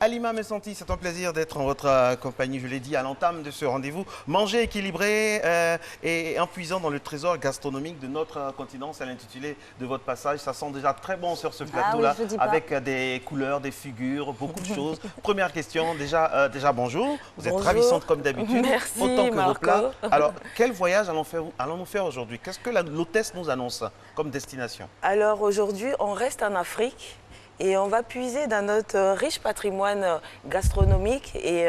Halima Messanti, c'est un plaisir d'être en votre compagnie, je l'ai dit à l'entame de ce rendez-vous. Manger équilibré et puisant dans le trésor gastronomique de notre continent, c'est l'intitulé de votre passage. Ça sent déjà très bon sur ce plateau-là, avec des couleurs, des figures, beaucoup de choses. Première question, déjà bonjour. Vous êtes ravissante comme d'habitude, autant que Marco. vos plats. Alors, quel voyage allons-nous faire aujourd'hui? Qu'est-ce que l'hôtesse nous annonce comme destination? Alors aujourd'hui, on reste en Afrique. Et on va puiser dans notre riche patrimoine gastronomique et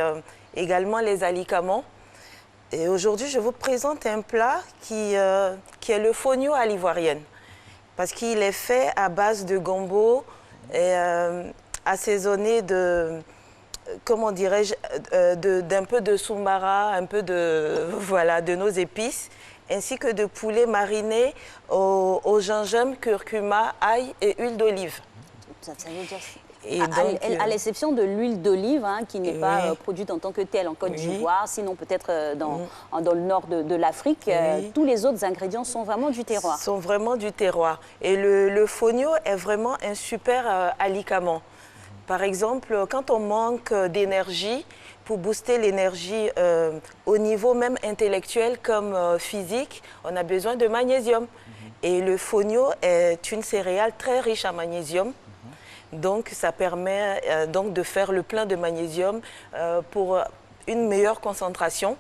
également les alicaments. Et aujourd'hui, je vous présente un plat qui est le fognon à l'ivoirienne. Parce qu'il est fait à base de gombo et assaisonné de, comment dirais-je, d'un peu de soumara, un peu de nos épices, ainsi que de poulet mariné au gingembre, curcuma, ail et huile d'olive. Ça veut dire, et à l'exception de l'huile d'olive, hein, qui n'est pas produite en tant que telle en Côte d'Ivoire, sinon peut-être dans le nord de l'Afrique, tous les autres ingrédients sont vraiment du terroir. Sont vraiment du terroir. Et le fognon est vraiment un super alicament. Par exemple, quand on manque d'énergie, pour booster l'énergie au niveau même intellectuel comme physique, on a besoin de magnésium. Et le fognon est une céréale très riche en magnésium. Donc, ça permet donc de faire le plein de magnésium pour une meilleure concentration.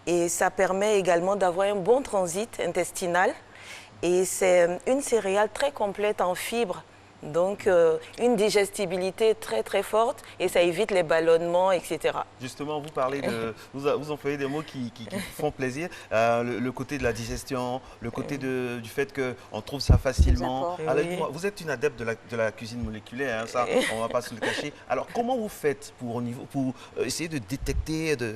Et ça permet également d'avoir un bon transit intestinal. Et c'est une céréale très complète en fibres. Donc, une digestibilité très, très forte et ça évite les ballonnements, etc. Justement, vous parlez de... Vous employez des mots qui font plaisir. Le côté de la digestion, le côté du fait qu'on trouve ça facilement. Alors, vous êtes une adepte de la cuisine moléculaire, hein, ça, on ne va pas se le cacher. Alors, comment vous faites pour essayer de détecter, de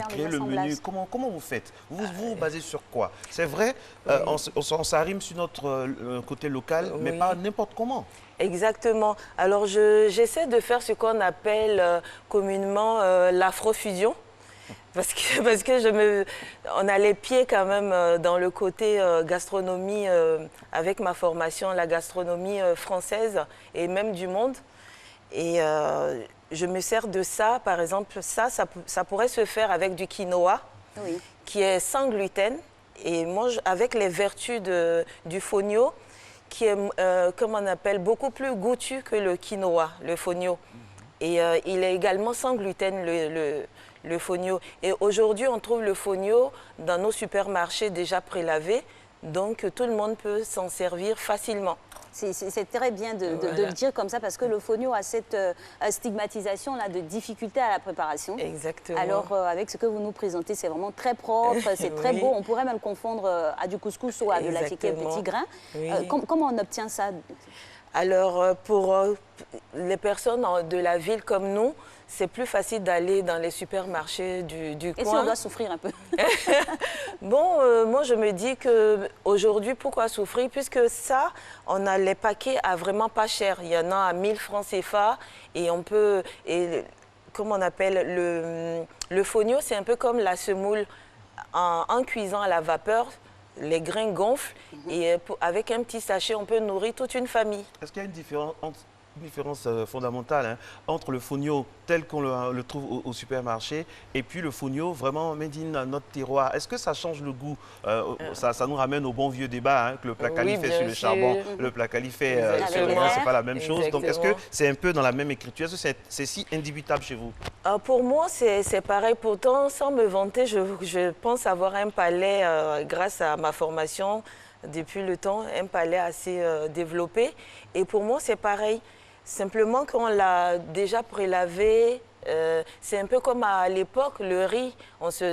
créer le menu? Comment vous faites? Vous vous basez sur quoi? C'est vrai, on s'arrime sur notre côté local, mais pas n'importe comment. Exactement. Alors, j'essaie de faire ce qu'on appelle communément l'afrofusion. Parce que on a les pieds quand même dans le côté gastronomie, avec ma formation, la gastronomie française et même du monde. Et je me sers de ça, par exemple, ça pourrait se faire avec du quinoa, qui est sans gluten. Et moi, avec les vertus du fognon, qui est, comme on appelle, beaucoup plus goûtu que le quinoa, le fognon. Et il est également sans gluten, le fognon. Et aujourd'hui, on trouve le fognon dans nos supermarchés déjà prélavés, donc tout le monde peut s'en servir facilement. C'est très bien de le dire comme ça, parce que le fognon a cette stigmatisation-là de difficulté à la préparation. Exactement. Alors, avec ce que vous nous présentez, c'est vraiment très propre, c'est très beau. On pourrait même confondre à du couscous ou à de la ticket petit grain. Comment on obtient ça? Alors, pour les personnes de la ville comme nous, c'est plus facile d'aller dans les supermarchés du coin. Et si on doit souffrir un peu? Bon, moi je me dis qu'aujourd'hui, pourquoi souffrir? Puisque ça, on a les paquets à vraiment pas cher. Il y en a à 1000 francs CFA et on peut... comment on appelle le fognon, c'est un peu comme la semoule en cuisant à la vapeur. Les grains gonflent et avec un petit sachet, on peut nourrir toute une famille. Est-ce qu'il y a une différence fondamentale entre le fognon tel qu'on le trouve au supermarché et puis le fognon vraiment made in notre terroir? Est-ce que ça change le goût? Ça nous ramène au bon vieux débat, que le plat qualifié sur le charbon, le plat qualifié sur le grain, ce n'est pas la même chose. Donc est-ce que c'est un peu dans la même écriture? Est-ce que c'est si indubitable chez vous? Pour moi, c'est pareil. Pourtant, sans me vanter, je pense avoir un palais, grâce à ma formation depuis le temps, un palais assez développé. Et pour moi, c'est pareil. Simplement qu'on l'a déjà prélavé, c'est un peu comme à l'époque, le riz.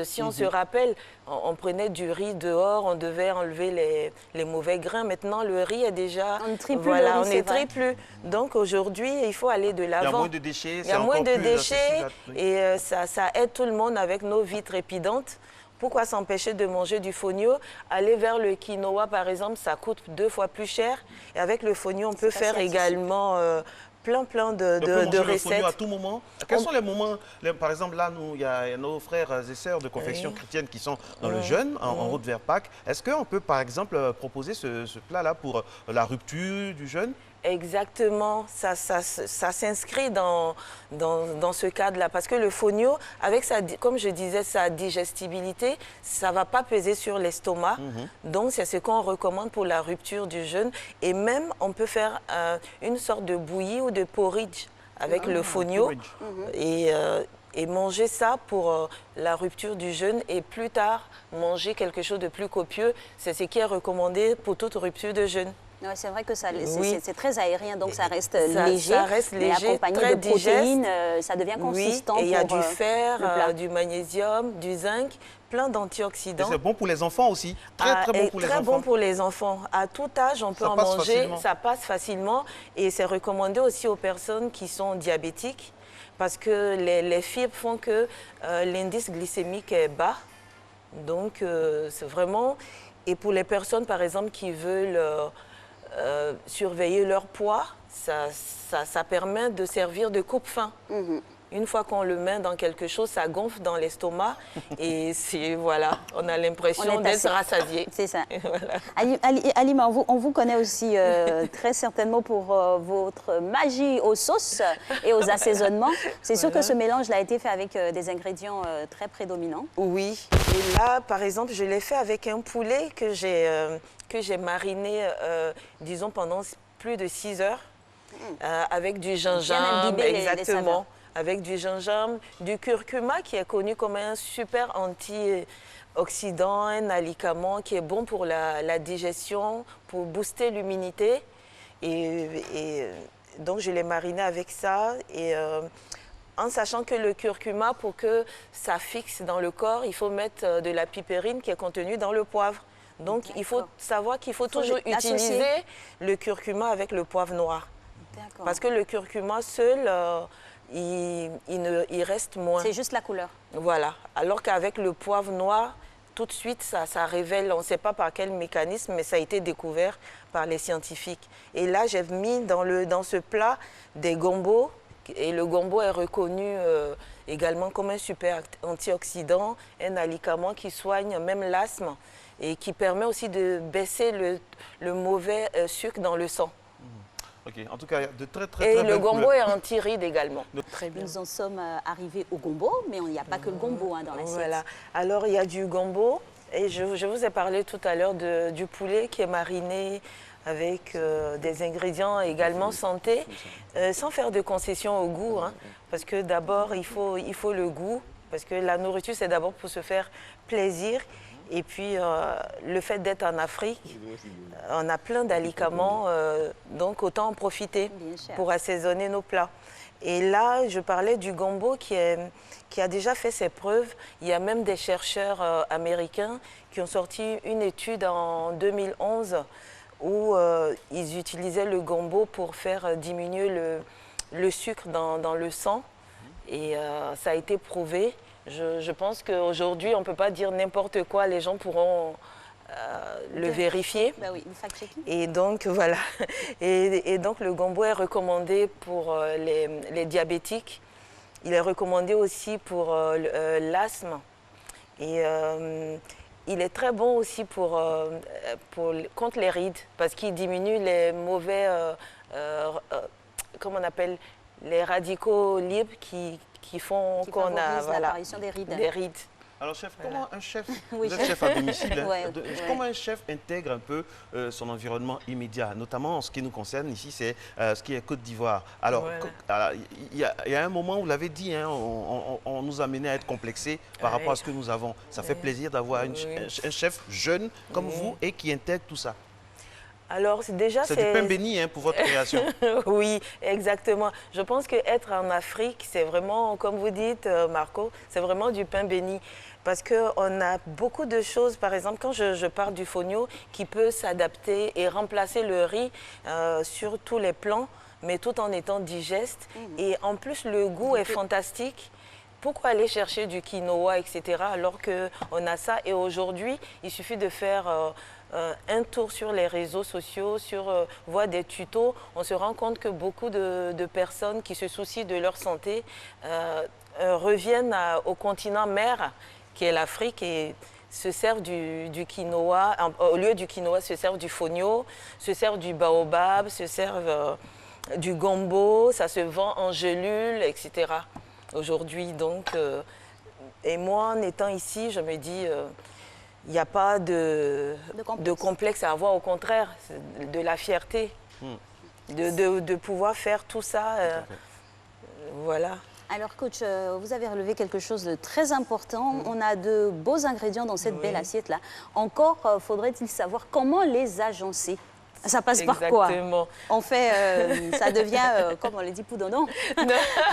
Si on se rappelle, on prenait du riz dehors, on devait enlever les mauvais grains. Maintenant, le riz est déjà... On ne trie plus voilà, le riz, on ne trie plus. Donc aujourd'hui, il faut aller de l'avant. Il y a moins de déchets. Il y a moins de déchets et ça aide tout le monde avec nos vies trépidantes. Pourquoi s'empêcher de manger du fognon? Aller vers le quinoa, par exemple, ça coûte 2 fois plus cher. Et avec le fognon, on peut faire également plein de recettes. Le fognon à tout moment. Quels sont les moments, par exemple, là, il y a nos frères et sœurs de confession chrétienne qui sont dans le jeûne, en route vers Pâques. Est-ce qu'on peut, par exemple, proposer ce plat-là pour la rupture du jeûne? Exactement, ça s'inscrit dans ce cadre-là. Parce que le fonio, avec comme je disais, sa digestibilité, ça ne va pas peser sur l'estomac. Donc, c'est ce qu'on recommande pour la rupture du jeûne. Et même, on peut faire une sorte de bouillie ou de porridge avec le fonio. Et manger ça pour la rupture du jeûne et plus tard, manger quelque chose de plus copieux. C'est ce qui est recommandé pour toute rupture de jeûne. Ouais, c'est vrai que c'est très aérien, donc ça reste léger. Ça reste léger, accompagné très de protéines, ça devient consistant. Oui, et il y a du fer, du magnésium, du zinc, plein d'antioxydants. C'est bon pour les enfants aussi, très bon pour les enfants. Très bon pour les enfants. À tout âge, on peut en manger, facilement. Ça passe facilement. Et c'est recommandé aussi aux personnes qui sont diabétiques, parce que les fibres font que l'indice glycémique est bas. Donc, c'est vraiment... Et pour les personnes, par exemple, qui veulent... surveiller leur poids, ça permet de servir de coupe-faim. Une fois qu'on le met dans quelque chose, ça gonfle dans l'estomac et voilà, on a l'impression d'être rassasié. C'est ça. Voilà. Halima, on vous connaît aussi très certainement pour votre magie aux sauces et aux assaisonnements. C'est sûr que ce mélange-là a été fait avec des ingrédients très prédominants. Oui. Et là, par exemple, je l'ai fait avec un poulet que j'ai mariné, disons, pendant plus de 6 heures, avec du gingembre, exactement, avec du gingembre, du curcuma qui est connu comme un super antioxydant, un alicament qui est bon pour la digestion, pour booster l'immunité. Et donc, je l'ai mariné avec ça. Et en sachant que le curcuma, pour que ça fixe dans le corps, il faut mettre de la piperine qui est contenue dans le poivre. Donc, il faut savoir qu'il faut toujours utiliser le curcuma avec le poivre noir. Parce que le curcuma seul, il reste moins. C'est juste la couleur. Voilà. Alors qu'avec le poivre noir, tout de suite, ça révèle, on ne sait pas par quel mécanisme, mais ça a été découvert par les scientifiques. Et là, j'ai mis dans ce plat des gombos. Et le gombo est reconnu également comme un super antioxydant, un alicament qui soigne même l'asthme et qui permet aussi de baisser le mauvais sucre dans le sang. Ok, en tout cas, de très Et le gombo est anti-ride également. Très bien. Nous en sommes arrivés au gombo, mais il n'y a pas que le gombo dans l'assiette. Voilà. Alors, il y a du gombo et je vous ai parlé tout à l'heure du poulet qui est mariné avec des ingrédients également santé, sans faire de concession au goût, hein, parce que d'abord, il faut le goût, parce que la nourriture, c'est d'abord pour se faire plaisir. Et puis, le fait d'être en Afrique, on a plein d'alicaments, donc autant en profiter pour assaisonner nos plats. Et là, je parlais du gombo qui a déjà fait ses preuves. Il y a même des chercheurs américains qui ont sorti une étude en 2011 où ils utilisaient le gombo pour faire diminuer le sucre dans le sang. Et ça a été prouvé. Je pense qu'aujourd'hui, on ne peut pas dire n'importe quoi. Les gens pourront le vérifier. Bah oui, le fact-checking. Et donc, voilà. Et donc, le gombo est recommandé pour les diabétiques. Il est recommandé aussi pour l'asthme. Et il est très bon aussi contre les rides, parce qu'il diminue les mauvais, comment on appelle, les radicaux libres qui font qu'on a l'apparition des rides. Alors chef, comment un chef, vous êtes chef à domicile, comment un chef intègre un peu son environnement immédiat, notamment en ce qui nous concerne ici, c'est ce qui est Côte d'Ivoire. Alors, il y a un moment, vous l'avez dit, hein, on nous a amené à être complexés par rapport à ce que nous avons. Ça fait plaisir d'avoir un chef jeune comme vous et qui intègre tout ça. Alors, déjà, c'est du pain béni hein, pour votre création. Oui, exactement. Je pense qu'être en Afrique, c'est vraiment, comme vous dites, Marco, c'est vraiment du pain béni. Parce qu'on a beaucoup de choses, par exemple, quand je parle du fonio, qui peut s'adapter et remplacer le riz sur tous les plans, mais tout en étant digeste. Et en plus, le goût est fantastique. Pourquoi aller chercher du quinoa, etc., alors qu'on a ça? Et aujourd'hui, il suffit de faire un tour sur les réseaux sociaux, voir des tutos. On se rend compte que beaucoup de personnes qui se soucient de leur santé reviennent au continent mère, qui est l'Afrique. Et se servent du quinoa, au lieu du quinoa, se servent du fonio, se servent du baobab, se servent du gombo, ça se vend en gelule, etc. Aujourd'hui, donc, et moi, en étant ici, je me dis, il n'y a pas de complexe à avoir, au contraire, de la fierté, de pouvoir faire tout ça, voilà. Alors, coach, vous avez relevé quelque chose de très important. On a de beaux ingrédients dans cette belle assiette-là. Encore, faudrait-il savoir comment les agencer. Ça passe par quoi? On fait, ça devient, comme on le dit, poudondon.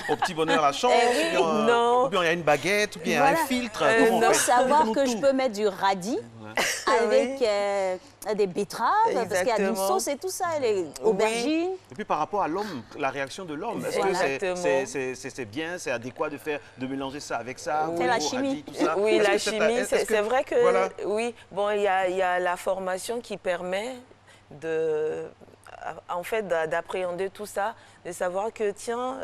Au petit bonheur à chance, ou bien il y a une baguette, ou bien voilà. Un filtre. Il faut savoir que je peux mettre du radis avec des betteraves, parce qu'il y a d'une sauce et tout ça, les aubergines. Et puis par rapport à l'homme, la réaction de l'homme, est-ce que c'est bien, c'est adéquat de mélanger ça avec ça? C'est la chimie. Tout ça? Oui, la chimie, c'est vrai que, voilà. Oui, bon, il y a la formation qui permet en fait, d'appréhender tout ça, de savoir que, tiens,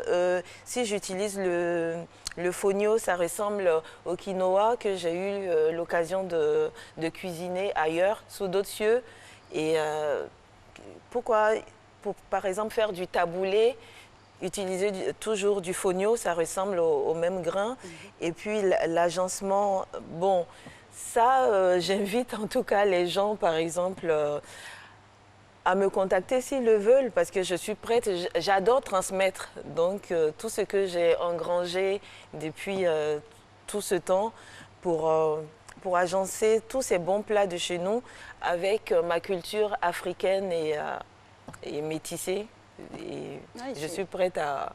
si j'utilise le fonio, ça ressemble au quinoa que j'ai eu l'occasion de cuisiner ailleurs, sous d'autres cieux. Et pourquoi, par exemple, faire du taboulé, utiliser toujours du fonio, ça ressemble au même grain. Et puis, l'agencement, bon, ça, j'invite en tout cas les gens, par exemple, à me contacter s'ils le veulent, parce que je suis prête, j'adore transmettre. Donc, tout ce que j'ai engrangé depuis tout ce temps pour agencer tous ces bons plats de chez nous avec ma culture africaine et métissée. Et je suis prête à...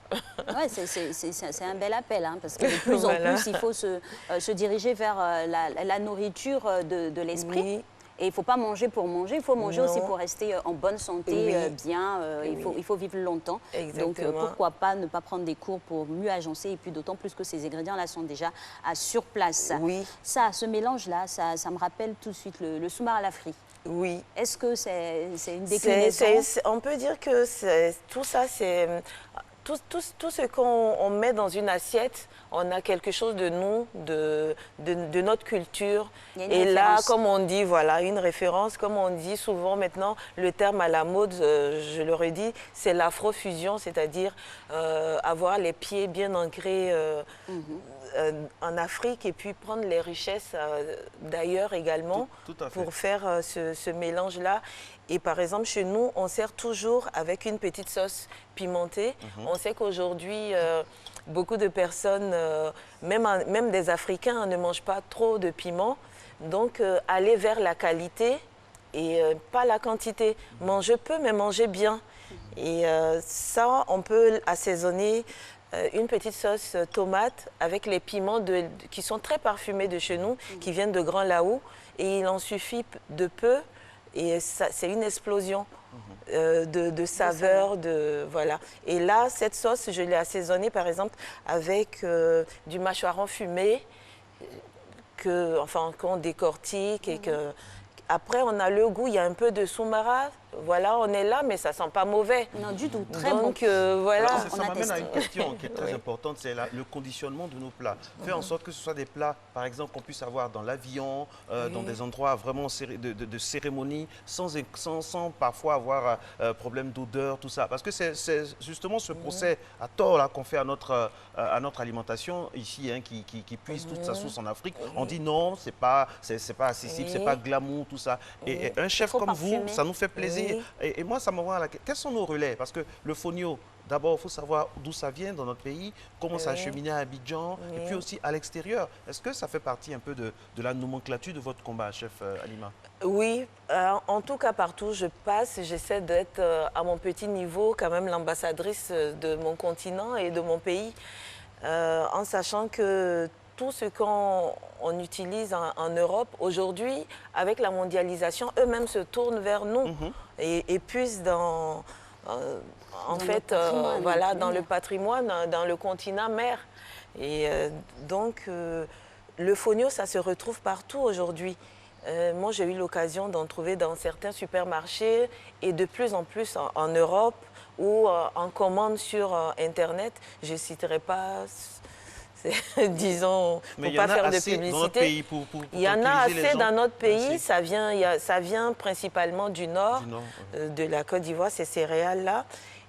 Oui, c'est un bel appel, hein, parce que de plus en plus, il faut se diriger vers la nourriture de l'esprit. Oui. Et il ne faut pas manger pour manger, il faut manger aussi pour rester en bonne santé, bien, il faut vivre longtemps. Exactement. Donc pourquoi pas ne pas prendre des cours pour mieux agencer, et puis d'autant plus que ces ingrédients-là sont déjà sur place. Oui. Ça, ce mélange-là, ça me rappelle tout de suite le soumar à la frite. Oui. Est-ce que c'est une déclinaison? On peut dire que tout ça, c'est... Tout ce qu'on met dans une assiette, on a quelque chose de nous, de notre culture. Et là, comme on dit, voilà, une référence, comme on dit souvent maintenant, le terme à la mode, je le redis, c'est l'afrofusion, c'est-à-dire avoir les pieds bien ancrés en Afrique et puis prendre les richesses d'ailleurs également pour faire ce mélange-là. Et par exemple, chez nous, on sert toujours avec une petite sauce pimentée. On sait qu'aujourd'hui, beaucoup de personnes, même des Africains, ne mangent pas trop de piment. Donc, aller vers la qualité et pas la quantité. Manger peu, mais manger bien. Et ça, on peut assaisonner une petite sauce tomate avec les piments qui sont très parfumés de chez nous, qui viennent de Grand Laou. Et il en suffit de peu. Et c'est une explosion de saveurs, voilà. Et là, cette sauce, je l'ai assaisonnée, par exemple, avec du mâchoiron fumé, qu'on décortique et que... Après, on a le goût, il y a un peu de soumara. Voilà, on est là, mais ça ne sent pas mauvais. Non, du tout. Très bon. Donc, voilà. Alors, ça m'amène à une question qui est très importante, c'est le conditionnement de nos plats. Faire en sorte que ce soit des plats, par exemple, qu'on puisse avoir dans l'avion, dans des endroits vraiment de cérémonie, sans parfois avoir problème d'odeur, tout ça. Parce que c'est justement ce procès à tort qu'on fait à notre alimentation ici, hein, qui puise toute sa source en Afrique. On dit non, c'est pas accessible, c'est pas glamour, tout ça. Et un chef comme vous, ça nous fait plaisir. Et moi, ça me rend à la question. Quels sont nos relais? Parce que le fonio, d'abord, il faut savoir d'où ça vient dans notre pays, comment ça a cheminé à Abidjan, et puis aussi à l'extérieur. Est-ce que ça fait partie un peu de la nomenclature de votre combat, chef Halima? Oui, en tout cas, partout où je passe, j'essaie d'être à mon petit niveau, quand même l'ambassadrice de mon continent et de mon pays, en sachant que tout ce qu'on utilise en Europe, aujourd'hui, avec la mondialisation, eux-mêmes se tournent vers nous et puissent dans le patrimoine, dans le continent mère. Et donc, le fonio, ça se retrouve partout aujourd'hui. Moi, j'ai eu l'occasion d'en trouver dans certains supermarchés et de plus en plus en Europe ou en commande sur Internet. Je ne citerai pas disons, pour ne pas faire de publicité. Il y en a assez dans notre pays. Ça vient principalement du nord, de la Côte d'Ivoire, ces céréales-là.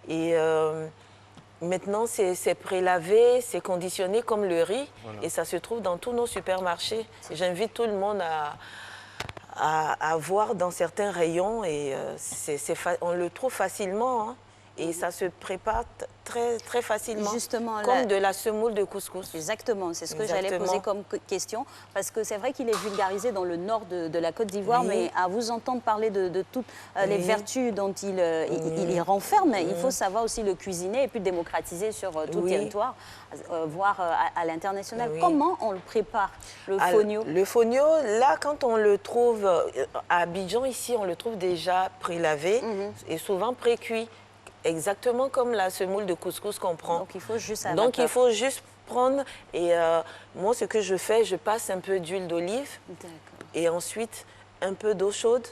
Et maintenant, c'est prélavé, c'est conditionné comme le riz. Voilà. Et ça se trouve dans tous nos supermarchés. J'invite tout le monde à voir dans certains rayons. Et on le trouve facilement. Hein. Et ça se prépare très, très facilement, justement, comme de la semoule de couscous. Exactement, c'est ce que j'allais poser comme question, parce que c'est vrai qu'il est vulgarisé dans le nord de la Côte d'Ivoire, mais à vous entendre parler de toutes les vertus dont il renferme, il faut savoir aussi le cuisiner et puis démocratiser sur tout le territoire, voire à l'international. Comment on le prépare, le fonio? Le fonio, là, quand on le trouve à Abidjan, ici, on le trouve déjà prélavé et souvent pré-cuit. Exactement comme la semoule de couscous qu'on prend. Donc, il faut juste il faut juste prendre. Et moi, ce que je fais, je passe un peu d'huile d'olive. Et ensuite, un peu d'eau chaude.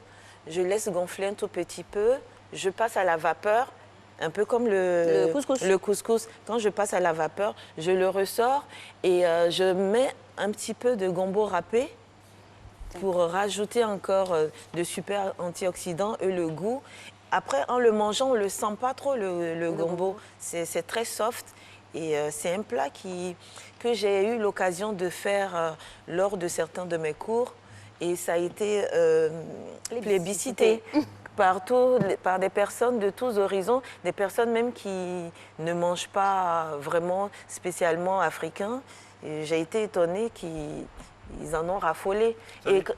Je laisse gonfler un tout petit peu. Je passe à la vapeur, un peu comme le couscous. Quand je passe à la vapeur, je le ressors et je mets un petit peu de gombo râpé pour rajouter encore de super antioxydants et le goût. Après, en le mangeant, on ne le sent pas trop, le gombo. C'est très soft. Et c'est un plat que j'ai eu l'occasion de faire lors de certains de mes cours. Et ça a été plébiscité par des personnes de tous horizons, des personnes même qui ne mangent pas vraiment spécialement africain. J'ai été étonnée qu'ils en ont raffolé.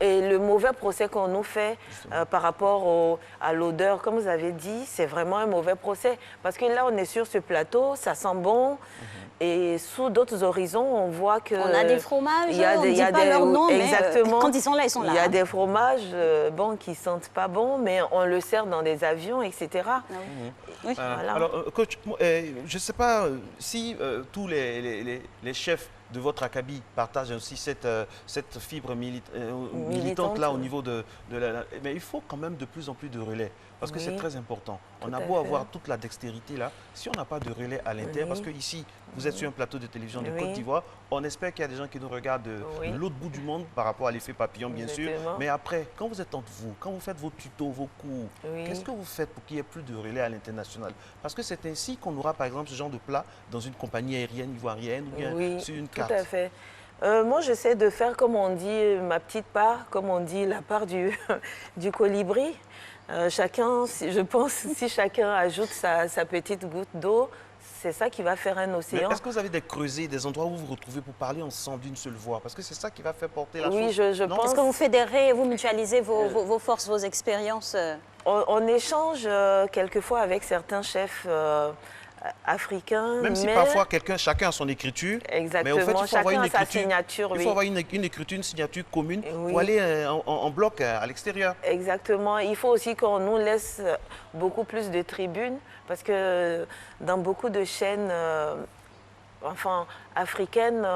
Et le mauvais procès qu'on nous fait par rapport à l'odeur, comme vous avez dit, c'est vraiment un mauvais procès. Parce que là, on est sur ce plateau, ça sent bon. Et sous d'autres horizons, on voit que... On a des fromages, on ne dit pas leur nom, mais quand ils sont là, ils sont là. Il y a des fromages qui ne sentent pas bon, mais on le sert dans des avions, etc. Voilà. Alors, coach, je ne sais pas si tous les chefs de votre acabit partagent aussi cette fibre militante là au niveau de la... Mais il faut quand même de plus en plus de relais, parce que c'est très important. On a beau avoir toute la dextérité là, si on n'a pas de relais à l'intérieur, parce que ici, vous êtes sur un plateau de télévision de Côte d'Ivoire, on espère qu'il y a des gens qui nous regardent de l'autre bout du monde par rapport à l'effet papillon, bien sûr. Mais après, quand vous êtes entre vous, quand vous faites vos tutos, vos cours, qu'est-ce que vous faites pour qu'il y ait plus de relais à l'international? Parce que c'est ainsi qu'on aura, par exemple, ce genre de plat dans une compagnie aérienne ivoirienne ou bien sur une carte. Tout à fait. Moi, j'essaie de faire, comme on dit, ma petite part, comme on dit, la part du colibri. Chacun, je pense, si chacun ajoute sa petite goutte d'eau, c'est ça qui va faire un océan. Est-ce que vous avez des creusets, des endroits où vous vous retrouvez pour parler ensemble d'une seule voix? Parce que c'est ça qui va faire porter la chose. Oui, je pense. Est-ce que vous fédérez, vous mutualisez vos forces, vos expériences? On échange quelquefois avec certains chefs africains. Même si parfois chacun a son écriture. Exactement, mais au fait, il faut avoir une sa signature. Il faut avoir une écriture, une signature commune pour aller en bloc à l'extérieur. Exactement. Il faut aussi qu'on nous laisse beaucoup plus de tribunes, parce que dans beaucoup de chaînes africaines,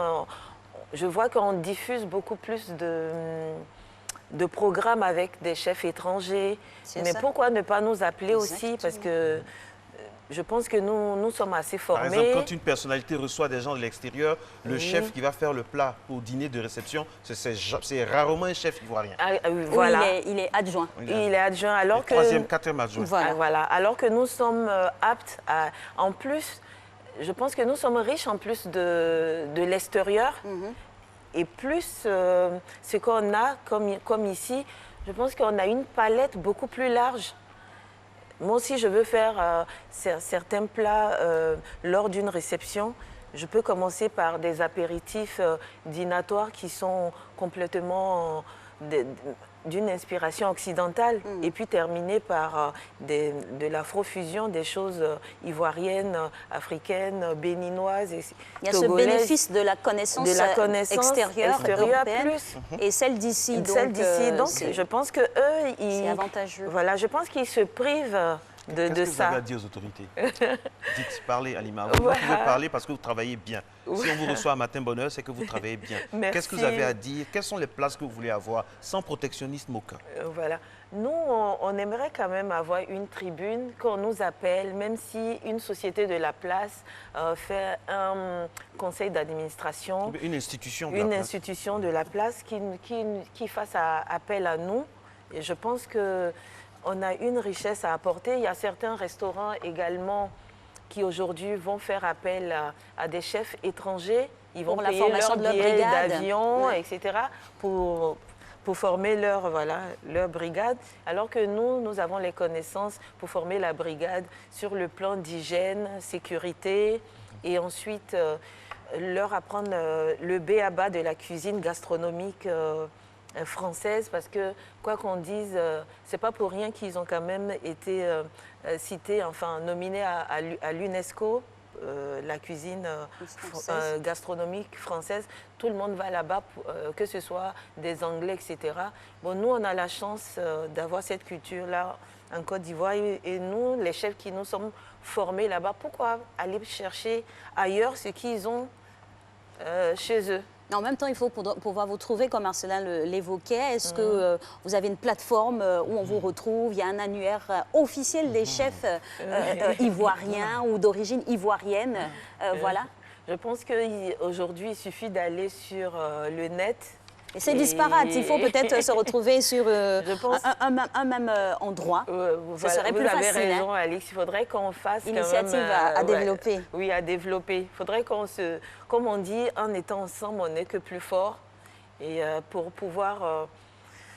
je vois qu'on diffuse beaucoup plus de programmes avec des chefs étrangers. Mais pourquoi ne pas nous appeler aussi? Parce que je pense que nous sommes assez formés. Par exemple, quand une personnalité reçoit des gens de l'extérieur, le chef qui va faire le plat au dîner de réception, c'est rarement un chef ivoirien. Voilà. Il est adjoint. Il est adjoint. Alors que... Troisième, quatrième adjoint. Voilà. Alors que nous sommes aptes à... En plus, je pense que nous sommes riches en plus de l'extérieur. Et plus ce qu'on a, comme ici, je pense qu'on a une palette beaucoup plus large. Moi aussi, je veux faire certains plats lors d'une réception. Je peux commencer par des apéritifs dînatoires qui sont complètement d'une inspiration occidentale et puis terminer par de l'afrofusion, des choses ivoiriennes, africaines, béninoises et il y a ce bénéfice de la connaissance extérieure européenne et celle d'ici. Donc, je pense que eux, c'est avantageux. Voilà, je pense qu'ils se privent de Qu'est-ce que vous ça. avez à dire aux autorités? Dites, parlez, Halima. Vous pouvez parler parce que vous travaillez bien. Si on vous reçoit à Matin Bonheur, c'est que vous travaillez bien. Qu'est-ce que vous avez à dire? Quelles sont les places que vous voulez avoir sans protectionnisme aucun? Voilà. Nous, on aimerait quand même avoir une tribune qu'on nous appelle, même si une société de la place fait un conseil d'administration. Une institution Une institution de la place qui fasse appel à nous. Et je pense qu'on a une richesse à apporter. Il y a certains restaurants également qui aujourd'hui vont faire appel à des chefs étrangers. Ils vont payer leur billet d'avion, etc. pour former leur brigade. Alors que nous avons les connaissances pour former la brigade sur le plan d'hygiène, sécurité et ensuite leur apprendre le b.a.-ba de la cuisine gastronomique française, parce que quoi qu'on dise, c'est pas pour rien qu'ils ont quand même été cités, enfin nominés à l'UNESCO, la cuisine gastronomique française. Tout le monde va là-bas, que ce soit des Anglais, etc. Bon, nous, on a la chance d'avoir cette culture-là en Côte d'Ivoire, et nous, les chefs qui nous sommes formés là-bas, pourquoi aller chercher ailleurs ce qu'ils ont chez eux? En même temps, il faut pouvoir vous trouver, comme Marcelin l'évoquait. Est-ce que vous avez une plateforme où on vous retrouve? Il y a un annuaire officiel des chefs ivoiriens ou d'origine ivoirienne. Voilà. Je pense qu'aujourd'hui, il suffit d'aller sur le net. Et c'est disparate. Il faut peut-être se retrouver sur un même endroit. Ce serait plus facile. Vous avez raison, Alix. Il faudrait qu'on fasse initiative à développer. Oui, à développer. Il faudrait comme on dit, en étant ensemble, on n'est que plus fort. Et pour pouvoir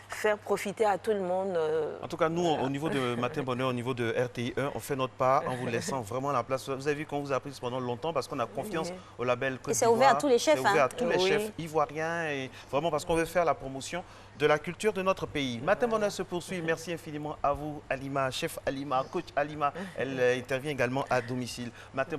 faire profiter à tout le monde. En tout cas, nous, au niveau de Matin Bonheur, au niveau de RTI1, on fait notre part en vous laissant vraiment la place. Vous avez vu qu'on vous a pris pendant longtemps parce qu'on a confiance au label Côte d'Ivoire. Et c'est ouvert à tous les chefs. C'est ouvert à tous les chefs ivoiriens, et vraiment parce qu'on veut faire la promotion de la culture de notre pays. Matin Bonheur se poursuit. Merci infiniment à vous, Halima, chef Halima, coach Halima. Elle intervient également à domicile. Matin